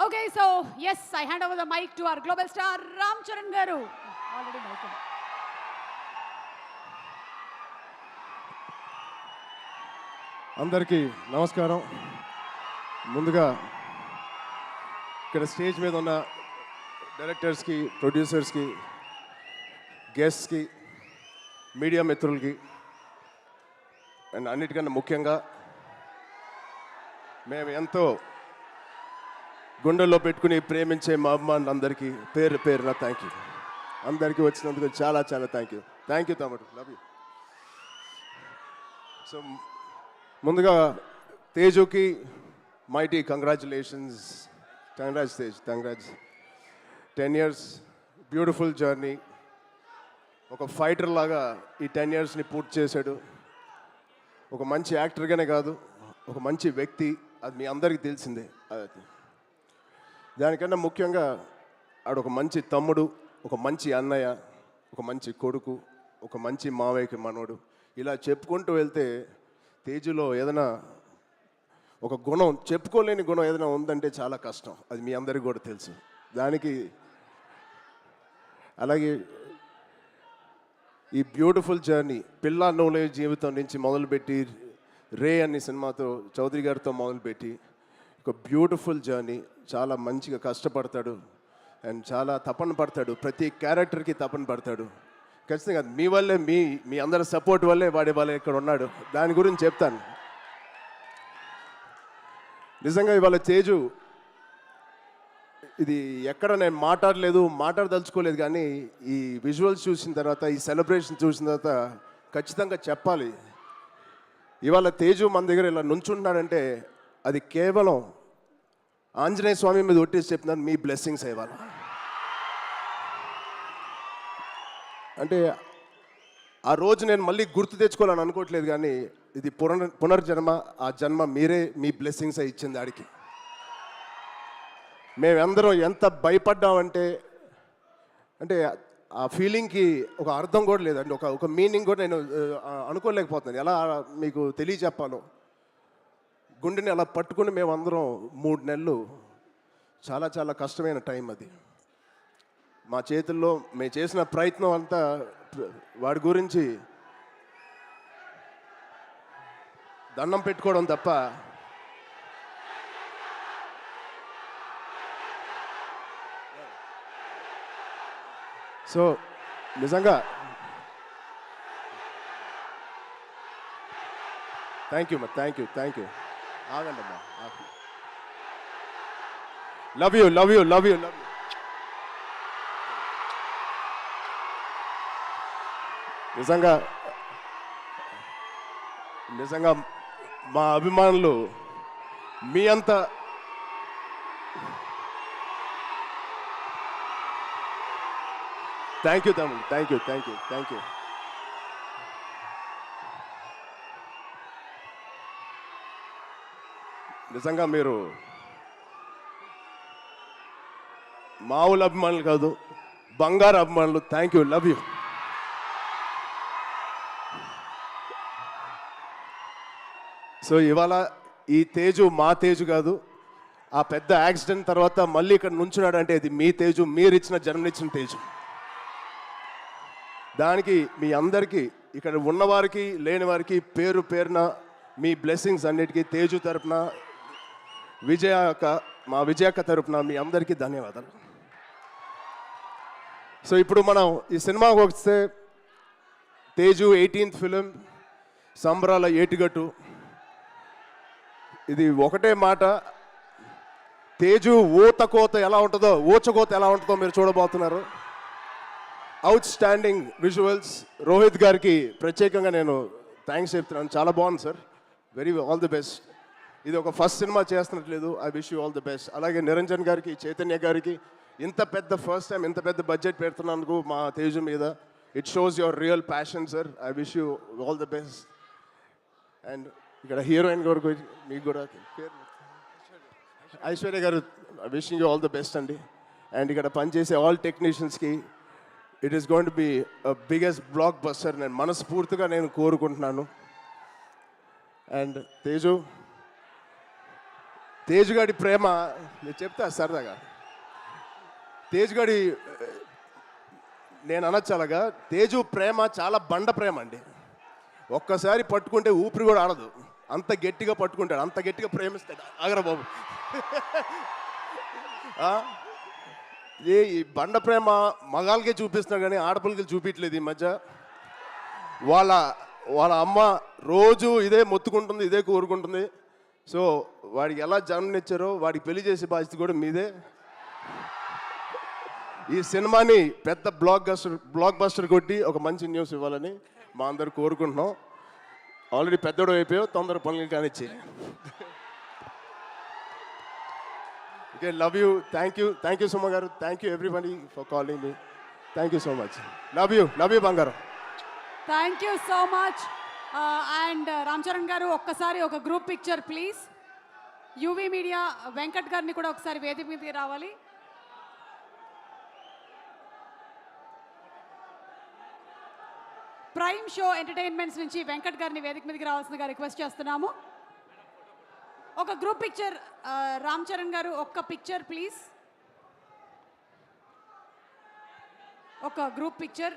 Okay, so yes, I hand over the mic to our global star Ram Charan Garu. Already mic. అందరికీ నమస్కారం. ముందుగా ఇక్కడ stage మీద ఉన్న డైరెక్టర్స్కి, ప్రొడ్యూసర్స్కి, గెస్ట్స్కి, మీడియా మిత్రులకి అండ్ అన్నిటికన్నా ముఖ్యంగా మేము ఎంతో గుండెల్లో పెట్టుకుని ప్రేమించే మా అభిమానులందరికీ పేరు పేరున థ్యాంక్ యూ. అందరికీ వచ్చినందుకు చాలా చాలా థ్యాంక్ యూ తమ్ముడు, లవ్ యూ. సో ముందుగా తేజుకి mighty congratulations. Congrats Tej, congrats. 10 years beautiful journey. ఒక ఫైటర్ లాగా ఈ 10 yearsని పూర్తి చేశాడు. ఒక మంచి యాక్టర్గానే కాదు, ఒక మంచి వ్యక్తి, అది మీ అందరికీ తెలిసిందే. దానికన్నా ముఖ్యంగా ఆడొక మంచి తమ్ముడు, ఒక మంచి అన్నయ్య, ఒక మంచి కొడుకు, ఒక మంచి మావయ్యకి మనవడు. ఇలా చెప్పుకుంటూ వెళ్తే తేజులో ఏదైనా ఒక గుణం, చెప్పుకోలేని గుణం ఏదైనా ఉందంటే చాలా కష్టం. అది మీ అందరికీ కూడా తెలుసు. దానికి అలాగే ఈ బ్యూటిఫుల్ జర్నీ పిల్ల నోలే జీవితం నుంచి మొదలుపెట్టి రే అనే సినిమాతో చౌదరి గారితో మొదలుపెట్టి ఒక బ్యూటిఫుల్ జర్నీ. చాలా మంచిగా కష్టపడతాడు అండ్ చాలా తపన పడతాడు. ప్రతి క్యారెక్టర్కి తపన పడతాడు. ఖచ్చితంగా మీ వల్లే, మీ అందరి సపోర్ట్ వల్లే వాళ్ళ ఇక్కడ ఉన్నాడు. దాని గురించి చెప్తాను. నిజంగా ఇవాళ తేజు ఇది ఎక్కడ నేను మాట్లాడదలుచుకోలేదు, కానీ ఈ విజువల్స్ చూసిన తర్వాత, ఈ సెలబ్రేషన్ చూసిన తర్వాత ఖచ్చితంగా చెప్పాలి. ఇవాళ తేజు మన దగ్గర ఇలా నుంచుంటున్నాడంటే అది కేవలం ఆంజనేయ స్వామి మీద ఒట్టేసి చెప్తున్నాను, మీ బ్లెస్సింగ్స్ ఇవాళ. అంటే ఆ రోజు నేను మళ్ళీ గుర్తు తెచ్చుకోవాలని అనుకోవట్లేదు, కానీ ఇది పునర్జన్మ. ఆ జన్మ మీరే, మీ బ్లెస్సింగ్స్ ఇచ్చింది ఆడికి. మేమందరం ఎంత భయపడ్డామంటే, అంటే ఆ ఫీలింగ్కి ఒక అర్థం కూడా లేదండి, ఒక మీనింగ్ కూడా నేను అనుకోలేకపోతున్నాను. ఎలా మీకు తెలియచెప్పాలో. గుండెని అలా పట్టుకుని మేమందరం 3 నెలలు, చాలా చాలా కష్టమైన టైం అది. మా చేతుల్లో మేము చేసిన ప్రయత్నం అంతా వాడి గురించి దండం పెట్టుకోవడం తప్ప సో నిజంగా థ్యాంక్ యూ ఆగండి అమ్మా. Love you. నిజంగా మా అభిమానులు మీ అంతా థ్యాంక్ యూ తమ్ముడు, థ్యాంక్ యూ. నిజంగా మీరు మామూలు అభిమానులు కాదు, బంగారు అభిమానులు. Thank you, love you. So ఇవాళ ఈ తేజు మా తేజు కాదు. ఆ పెద్ద యాక్సిడెంట్ తర్వాత మళ్ళీ ఇక్కడ నుంచున్నాడు అంటే ఇది మీ తేజు, మీరు ఇచ్చిన జన్మనిచ్చిన తేజు. దానికి మీ అందరికీ, ఇక్కడ ఉన్నవారికి లేని వారికి పేరు పేరున మీ బ్లెస్సింగ్స్ అన్నిటికీ తేజు తరపున, మా విజయక్క తరపున మీ అందరికీ ధన్యవాదాలు. సో ఇప్పుడు మనం ఈ సినిమాకి వస్తే, తేజు 18th ఫిలిం, సంబరాల ఏటిగట్టు. ఇది ఒకటే మాట, తేజు ఊచకోత ఎలా ఉంటుందో మీరు చూడబోతున్నారు. Out standing visuals. రోహిత్ గారికి ప్రత్యేకంగా నేను థ్యాంక్స్ చెప్తున్నాను. చాలా బాగుంది సార్, ఆల్ ది బెస్ట్. ఇది ఒక ఫస్ట్ సినిమా చేస్తున్నట్లేదు. I wish you all the best. అలాగే నిరంజన్ గారికి, చైతన్య గారికి ఫస్ట్ టైం ఇంత పెద్ద బడ్జెట్ పెడుతున్నందుకు మా తేజు మీద, it shows your real passion sir. I wish you all the best. And ఇక్కడ హీరోయిన్ గారు మీకు కూడా ఐశ్వర్య గారు, wishing you all the best అండి. అండ్ ఇక్కడ పనిచేసే ఆల్ టెక్నీషియన్స్కి it is going to be biggest blockbuster నేను మనస్ఫూర్తిగా కోరుకుంటున్నాను. అండ్ తేజు, తేజుగాడి ప్రేమ నేను చెప్తా సరదాగా. తేజుగాడి నేను అనొచ్చు అలాగా, తేజు ప్రేమ చాలా బండ ప్రేమ అండి. ఒక్కసారి పట్టుకుంటే ఊపిరి కూడా ఆడదు, అంత గట్టిగా పట్టుకుంటాడు, అంత గట్టిగా ప్రేమిస్తాడు. ఆగరా బాబు. ఆ? ఈ బండ ప్రేమ మగాళ్ళకే చూపిస్తున్నాడు కానీ ఆడపిల్లకి చూపించలేదు ఈ మధ్య. వాళ్ళ వాళ్ళ అమ్మ రోజు ఇదే మొత్తుకుంటుంది, ఇదే కోరుకుంటుంది. సో వాడికి ఎలా జన్మనిచ్చారో వాడికి పెళ్లి చేసే బాధ్యత కూడా మీదే. ఈ సినిమాని పెద్ద బ్లాక్ బస్టర్ కొట్టి ఒక మంచి న్యూస్ ఇవ్వాలని మా అందరు కోరుకుంటున్నాం. ఆల్రెడీ పెద్దోడు అయిపోయావు, తొందర పనులు కానిచ్చి. Okay, love you, thank you Suma గారు, thank you everybody for calling me. Thank you so much. Love you బంగారం. Thank you so much. And Ram Charan గారు ఒక్కసారి ఒక group picture please. UV media Venkat గారిని కూడా ఒకసారి వేదిక మీదకి రావాలి. ప్రైమ్ షో ఎంటర్టైన్మెంట్స్ నుంచి వెంకట్ గారిని వేదిక మీదకి రావాల్సిందిగా రిక్వెస్ట్ చేస్తున్నాము. ఒక గ్రూప్ పిక్చర్ రామ్ చరణ్ గారు, ఒక్క పిక్చర్ ప్లీజ్, ఒక గ్రూప్ పిక్చర్.